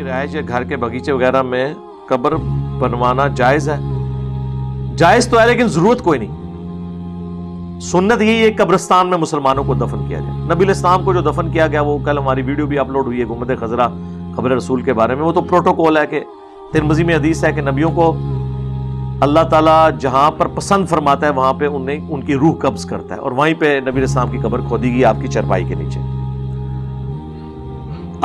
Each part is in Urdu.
رہائش یا گھر کے باغیچے وغیرہ میں قبر بنوانا جائز ہے؟ جائز تو ہے لیکن ضرورت کوئی نہیں. سنت یہی ہے قبرستان میں مسلمانوں کو دفن کیا جائے. نبی علیہ السلام کو جو دفن کیا گیا وہ کل ہماری ویڈیو بھی اپلوڈ ہوئی ہے گنبد خضرا قبر رسول کے بارے میں. وہ تو پروٹوکول ہے کہ ترمذی میں حدیث ہے کہ نبیوں کو اللہ تعالیٰ جہاں پر پسند فرماتا ہے وہاں پہ ان کی روح قبض کرتا ہے, اور وہیں پہ نبی علیہ السلام کی قبر کھودی گئی آپ کی چرپائی کے نیچے.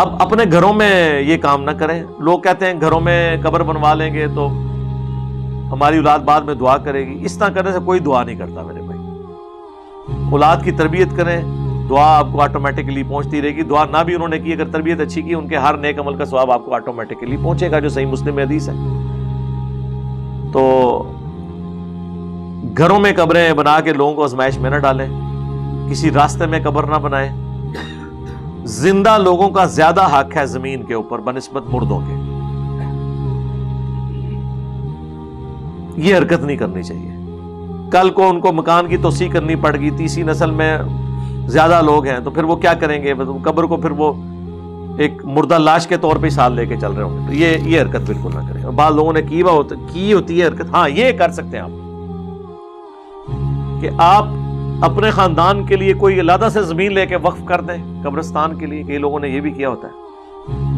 اب اپنے گھروں میں یہ کام نہ کریں. لوگ کہتے ہیں گھروں میں قبر بنوا لیں گے تو ہماری اولاد بعد میں دعا کرے گی. اس طرح کرنے سے کوئی دعا نہیں کرتا میرے بھائی. اولاد کی تربیت کریں, دعا آپ کو آٹومیٹکلی پہنچتی رہے گی. دعا نہ بھی انہوں نے کی, اگر تربیت اچھی کی, ان کے ہر نیک عمل کا ثواب آپ کو آٹومیٹکلی پہنچے گا, جو صحیح مسلم میں حدیث ہے. تو گھروں میں قبریں بنا کے لوگوں کو آزمائش میں نہ ڈالیں, کسی راستے میں قبر نہ بنائیں. زندہ لوگوں کا زیادہ حق ہے زمین کے اوپر بنسبت مردوں کے. یہ حرکت نہیں کرنی چاہیے. کل کو ان کو مکان کی توسیع کرنی پڑ گئی, تیسری نسل میں زیادہ لوگ ہیں, تو پھر وہ کیا کریں گے؟ قبر کو پھر وہ ایک مردہ لاش کے طور پہ سال لے کے چل رہے ہوں گے. تو یہ حرکت بالکل نہ کریں. اور بعض لوگوں نے کی ہوتی ہے حرکت. ہاں یہ کر سکتے ہیں آپ کہ آپ اپنے خاندان کے لیے کوئی علیحدہ سے زمین لے کے وقف کر دیں قبرستان کے لیے. کئی لوگوں نے یہ بھی کیا ہوتا ہے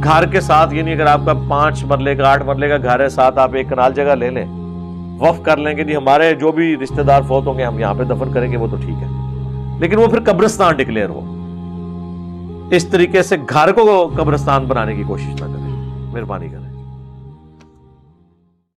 گھر کے ساتھ, یعنی اگر آپ کا 5 مرلے کا 8 مرلے کا گھر ہے, ساتھ آپ ایک کنال جگہ لے لیں, وقف کر لیں کہ جی ہمارے جو بھی رشتہ دار فوت ہوں گے ہم یہاں پہ دفن کریں گے, وہ تو ٹھیک ہے, لیکن وہ پھر قبرستان ڈکلیئر ہو. اس طریقے سے گھر کو قبرستان بنانے کی کوشش نہ کریں, مہربانی کریں.